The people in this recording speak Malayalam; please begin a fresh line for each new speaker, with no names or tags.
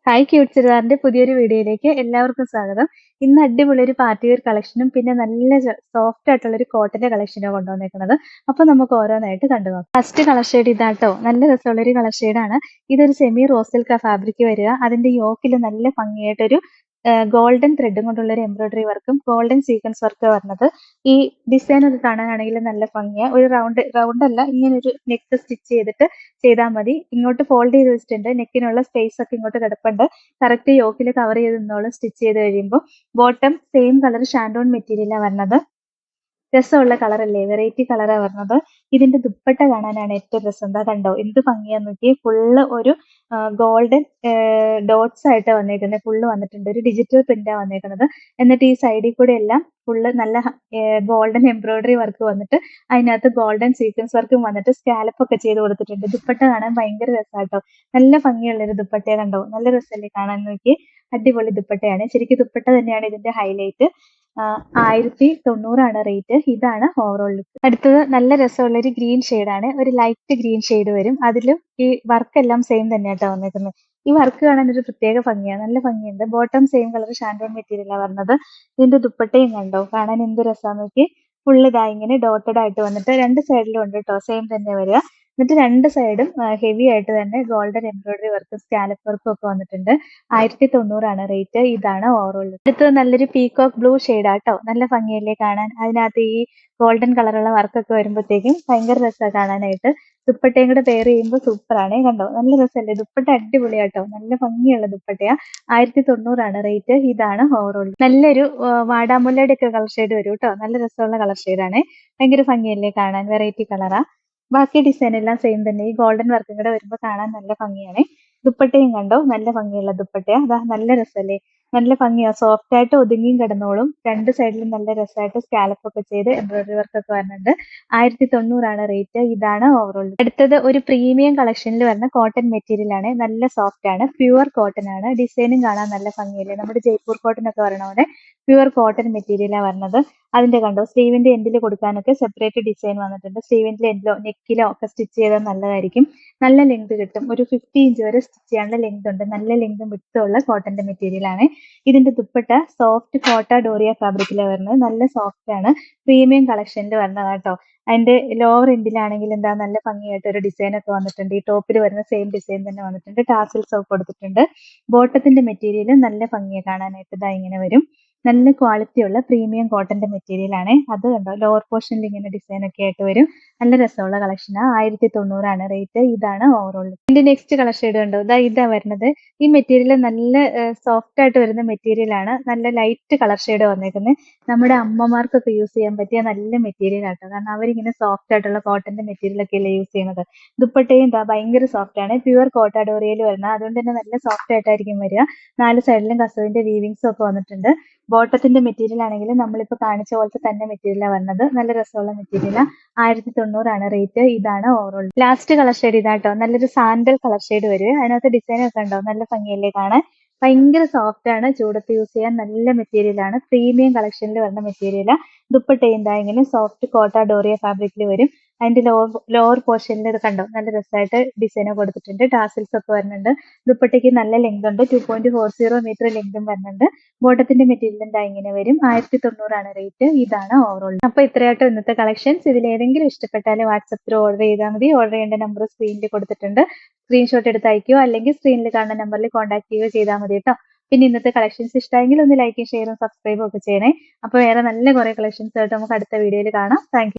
ഹായ് ക്യൂട്ട് ചുരിദാറിന്റെ പുതിയൊരു വീഡിയോയിലേക്ക് എല്ലാവർക്കും സ്വാഗതം. ഇന്ന് അടിപൊളി ഒരു പാർട്ടി വെയർ കളക്ഷനും പിന്നെ നല്ല സോഫ്റ്റ് ആയിട്ടുള്ള ഒരു കോട്ടന്റെ കളക്ഷനോ കൊണ്ടുവന്നേക്കുന്നത്. അപ്പൊ നമുക്ക് ഓരോന്നായിട്ട് കണ്ടു നോക്കാം. ഫസ്റ്റ് കളർ ഷെയ്ഡ് ഇതാട്ടോ, നല്ല രസമുള്ള ഒരു കളർ ഷെയ്ഡാണ്. ഇതൊരു സെമി റോസ് സിൽക്ക് ഫാബ്രിക് വരിക. അതിന്റെ യോക്കിൽ നല്ല ഭംഗിയായിട്ടൊരു ഗോൾഡൻ ത്രെഡും കൊണ്ടുള്ള ഒരു എംബ്രോയിഡറി വർക്കും ഗോൾഡൻ സീക്വൻസ് വർക്ക് വരുന്നത്. ഈ ഡിസൈൻ ഒക്കെ കാണാനാണെങ്കിൽ നല്ല ഭംഗിയാ. ഒരു റൗണ്ട് അല്ല, ഇങ്ങനെ ഒരു നെക്ക് സ്റ്റിച്ച് ചെയ്താൽ മതി. ഇങ്ങോട്ട് ഫോൾഡ് ചെയ്ത് വെച്ചിട്ടുണ്ട്. നെക്കിനുള്ള സ്പേസ് ഒക്കെ ഇങ്ങോട്ട് കിടപ്പുണ്ട്. കറക്റ്റ് യോക്കിൽ കവർ ചെയ്ത് നിന്നോളം സ്റ്റിച്ച് ചെയ്ത് കഴിയുമ്പോൾ. ബോട്ടം സെയിം കളർ ഷാൻഡോൺ മെറ്റീരിയലാണ് വരുന്നത്. രസമുള്ള കളറല്ലേ, വെറൈറ്റി കളറാണ് വരുന്നത്. ഇതിന്റെ ദുപ്പട്ട കാണാനാണ് ഏറ്റവും രസം. എന്താ കണ്ടോ, എന്ത് ഭംഗിയാന്ന് നോക്കി. ഫുള്ള് ഒരു ഗോൾഡൻ ഡോട്ട്സ് ആയിട്ട് വന്നേക്കുന്നത്. ഫുള്ള് വന്നിട്ടുണ്ട്, ഒരു ഡിജിറ്റൽ പ്രിന്റാണ് വന്നേക്കുന്നത്. എന്നിട്ട് ഈ സൈഡിൽ കൂടെ എല്ലാം ഫുള്ള് നല്ല ഗോൾഡൻ എംബ്രോയിഡറി വർക്ക് വന്നിട്ട് അതിനകത്ത് ഗോൾഡൻ സീക്വൻസ് വർക്കും വന്നിട്ട് സ്കാലപ്പ് ഒക്കെ ചെയ്ത് കൊടുത്തിട്ടുണ്ട്. ദുപ്പട്ട കാണാൻ ഭയങ്കര രസമാട്ടോ, നല്ല ഭംഗിയുള്ള ഒരു ദുപ്പട്ടയെ കണ്ടോ, നല്ല രസമല്ലേ കാണാൻ നോക്കി. അടിപൊളി ദുപ്പട്ടയാണ്, ശരിക്കും ദുപ്പട്ട തന്നെയാണ് ഇതിന്റെ ഹൈലൈറ്റ്. 1090 റേറ്റ്. ഇതാണ് ഓവറോൾ ലുക്ക്. അടുത്തത് നല്ല രസമുള്ള ഒരു ഗ്രീൻ ആണ്, ഒരു ലൈറ്റ് ഗ്രീൻ ഷെയ്ഡ് വരും. അതിലും ഈ വർക്ക് എല്ലാം സെയിം തന്നെയാട്ടോ വന്നേക്കുന്നത്. ഈ വർക്ക് കാണാൻ ഒരു പ്രത്യേക ഭംഗിയാണ്, നല്ല ഭംഗിയുണ്ട്. ബോട്ടം സെയിം കളർ ഷാൻഡോൺ മെറ്റീരിയലാണ് വരുന്നത്. ഇതിന്റെ ദുപ്പട്ടയും കണ്ടോ, കാണാൻ എന്ത് രസമാന്ന് നോക്കി. ഫുള്ള് ഇതാ ഇങ്ങനെ ഡോട്ടഡ് ആയിട്ട് വന്നിട്ട് രണ്ട് സൈഡിലും ഉണ്ട് കേട്ടോ, സെയിം തന്നെ വരിക. എന്നിട്ട് രണ്ട് സൈഡും ഹെവി ആയിട്ട് തന്നെ ഗോൾഡൻ എംബ്രോയിഡറി വർക്കും സ്കാലപ്പ് വർക്കും ഒക്കെ വന്നിട്ടുണ്ട്. 1090 റേറ്റ്. ഇതാണ് ഓവറോൾ. അടുത്തത് നല്ലൊരു പീകോക്ക് ബ്ലൂ ഷെയ്ഡാട്ടോ, നല്ല ഭംഗിയല്ലേ കാണാൻ. അതിനകത്ത് ഈ ഗോൾഡൻ കളറുള്ള വർക്കൊക്കെ വരുമ്പോഴത്തേക്കും ഭയങ്കര രസമാണ് കാണാനായിട്ട്. ദുപ്പട്ടയും കൂടെ പെയർ ചെയ്യുമ്പോൾ സൂപ്പറാണ്, കണ്ടോ നല്ല രസമല്ലേ. ദുപ്പട്ട അടിപൊളിയാട്ടോ, നല്ല ഭംഗിയുള്ള ദുപ്പട്ടയാ. 1090 റേറ്റ്. ഇതാണ് ഓവറോൾ. നല്ലൊരു വാടാമുല്ലയുടെ ഒക്കെ കളർ ഷെയ്ഡ് വരും കേട്ടോ, നല്ല രസമുള്ള കളർ ഷെയ്ഡാണ്. ഭയങ്കര ഭംഗിയല്ലേ കാണാൻ, വെറൈറ്റി കളറാ. ബാക്കി ഡിസൈൻ എല്ലാം സെയിം തന്നെ. ഈ ഗോൾഡൻ വർക്കും കൂടെ വരുമ്പോൾ കാണാൻ നല്ല ഭംഗിയാണ്. ദുപ്പട്ടയും കണ്ടോ, നല്ല ഭംഗിയുള്ള ദുപ്പട്ടയാ. അതാ നല്ല രസമല്ലേ, നല്ല ഭംഗിയാ. സോഫ്റ്റ് ആയിട്ട് ഒതുങ്ങിയും കിടന്നോളും. രണ്ട് സൈഡിലും നല്ല രസമായിട്ട് സ്കാലപ്പ് ഒക്കെ ചെയ്ത് എംബ്രോയിഡറി വർക്ക് ഒക്കെ വരുന്നുണ്ട്. 1090 റേറ്റ്. ഇതാണ് ഓവറോൾ. അടുത്തത് ഒരു പ്രീമിയം കളക്ഷനിൽ വരുന്ന കോട്ടൺ മെറ്റീരിയൽ ആണ്, നല്ല സോഫ്റ്റ് ആണ്, പ്യുവർ കോട്ടൺ ആണ്. ഡിസൈനും കാണാൻ നല്ല ഭംഗിയല്ലേ, നമ്മുടെ ജയ്പൂർ കോട്ടൺ ഒക്കെ വരണ പോലെ പ്യുവർ കോട്ടൺ മെറ്റീരിയലാണ് വരുന്നത്. അതിന്റെ കണ്ടോ, സ്ലീവിന്റെ എൻഡിൽ കൊടുക്കാനൊക്കെ സെപ്പറേറ്റ് ഡിസൈൻ വന്നിട്ടുണ്ട്. സ്ലീവിന്റെ എൻഡിലോ നെക്കിലോ ഒക്കെ സ്റ്റിച്ച് ചെയ്താൽ നല്ലതായിരിക്കും. നല്ല ലെങ്ത് കിട്ടും, ഒരു 50 ഇഞ്ച് വരെ സ്റ്റിച്ച് ചെയ്യാനുള്ള ലെങ്ത് ഉണ്ട്. നല്ല ലെങ്തും വിഡ്ത്തും ഉള്ള കോട്ടന്റെ മെറ്റീരിയൽ ആണ്. ഇതിന്റെ ദുപ്പട്ട സോഫ്റ്റ് കോട്ട ഡോറിയ ഫാബ്രിക്കിലാണ് വരുന്നത്. നല്ല സോഫ്റ്റ് ആണ്, പ്രീമിയം കളക്ഷനിൽ വരുന്നതാട്ടോ. അതിന്റെ ലോവർ എൻഡിലാണെങ്കിൽ എന്താ നല്ല ഭംഗിയായിട്ട് ഒരു ഡിസൈൻ ഒക്കെ വന്നിട്ടുണ്ട്. ഈ ടോപ്പിൽ വരുന്ന സെയിം ഡിസൈൻ തന്നെ വന്നിട്ടുണ്ട്. ടാസിൽസ് ഒക്കെ കൊടുത്തിട്ടുണ്ട്. ബോട്ടത്തിന്റെ മെറ്റീരിയൽ നല്ല ഭംഗിയാണ് കാണാനായിട്ട്. ഇതാ ഇങ്ങനെ വരും. നല്ല ക്വാളിറ്റി ഉള്ള പ്രീമിയം കോട്ടന്റെ മെറ്റീരിയൽ ആണ്. അത് കണ്ടോ, ലോവർ പോർഷനിൽ ഇങ്ങനെ ഡിസൈൻ ഒക്കെ ആയിട്ട് വരും. നല്ല രസമുള്ള കളക്ഷനാണ്. 1090 റേറ്റ്. ഇതാണ് ഓവറോൾ. ഇതിന്റെ നെക്സ്റ്റ് കളർ ഷെയ്ഡ് കണ്ടോ, ഇതാ വരുന്നത്. ഈ മെറ്റീരിയൽ നല്ല സോഫ്റ്റ് ആയിട്ട് വരുന്ന മെറ്റീരിയൽ ആണ്. നല്ല ലൈറ്റ് കളർ ഷെയ്ഡ് വന്നേക്കുന്നത്. നമ്മുടെ അമ്മമാർക്കൊക്കെ യൂസ് ചെയ്യാൻ പറ്റിയ നല്ല മെറ്റീരിയൽ ആട്ടോ, കാരണം അവരിങ്ങനെ സോഫ്റ്റ് ആയിട്ടുള്ള കോട്ടന്റെ മെറ്റീരിയൽ ഒക്കെ അല്ലേ യൂസ് ചെയ്യുന്നത്. ദുപ്പട്ടയും ഭയങ്കര സോഫ്റ്റ് ആണ്, പ്യുവർ കോട്ട ഡോറിയയിൽ വരുന്നത്. അതുകൊണ്ട് തന്നെ നല്ല സോഫ്റ്റ് ആയിട്ടായിരിക്കും വരിക. 4 സൈഡിലും കസവിന്റെ വീവിങ്സും ഒക്കെ വന്നിട്ടുണ്ട്. ബോട്ടത്തിന്റെ മെറ്റീരിയൽ ആണെങ്കിൽ നമ്മളിപ്പോ കാണിച്ച പോലത്തെ തന്നെ മെറ്റീരിയലാണ് വരുന്നത്. നല്ല രസമുള്ള മെറ്റീരിയലാണ്. 1090 റേറ്റ്. ഇതാണ് ഓവറോൾ. ലാസ്റ്റ് കളർ ഷെയ്ഡ് ഇതാട്ടോ, നല്ലൊരു സാൻഡൽ കളർ ഷെയ്ഡ് വരും. അതിനകത്ത് ഡിസൈൻ ഒക്കെ ഉണ്ടോ, നല്ല ഭംഗിയല്ലേ കാണാൻ. ഭയങ്കര സോഫ്റ്റ് ആണ്, ചൂടത്ത് യൂസ് ചെയ്യാൻ നല്ല മെറ്റീരിയൽ ആണ്. പ്രീമിയം കളക്ഷനിൽ വരുന്ന മെറ്റീരിയൽ. ദുപ്പട്ടയും ഇങ്ങനെ സോഫ്റ്റ് കോട്ട ഡോറിയ ഫാബ്രിക്കിൽ വരും. അതിന്റെ ലോവർ പോർഷനിൽ ഇത് കണ്ടോ, നല്ല രസമായിട്ട് ഡിസൈൻ കൊടുത്തിട്ടുണ്ട്. ടാസിൽസ് ഒക്കെ വരുന്നുണ്ട്. ദുപ്പട്ടയ്ക്ക് നല്ല ലെങ്ത് ഉണ്ട്, 2.40 മീറ്റർ ലെങ്തും വരുന്നുണ്ട്. ബോട്ടത്തിന്റെ മെറ്റീരിയൽ ഇങ്ങനെ വരും. 1090 റേറ്റ്. ഇതാണ് ഓവറോൾ. അപ്പൊ ഇത്രയാട്ടോ ഇന്നത്തെ കളക്ഷൻസ്. ഇതിൽ ഏതെങ്കിലും ഇഷ്ടപ്പെട്ടാൽ വാട്സപ്പിൽ ഓർഡർ ചെയ്താൽ മതി. ഓർഡർ ചെയ്യേണ്ട നമ്പർ സ്ക്രീനിൽ കൊടുത്തിട്ടുണ്ട്. സ്ക്രീൻഷോട്ട് എടുത്ത് അയക്കുകയോ അല്ലെങ്കിൽ സ്ക്രീനിൽ കാണുന്ന നമ്പറിൽ കോൺടാക്ട് ചെയ്യുകയോ ചെയ്താൽ മതി കേട്ടോ. പിന്നെ ഇന്നത്തെ കളക്ഷൻസ് ഇഷ്ടമെങ്കിൽ ഒന്ന് ലൈക്കും ഷെയറും സബ്സ്ക്രൈബും ഒക്കെ ചെയ്യണേ. അപ്പൊ വേറെ നല്ല കുറെ കളക്ഷൻസ് ആയിട്ട് നമുക്ക് അടുത്ത വീഡിയോയിൽ കാണാം. താങ്ക്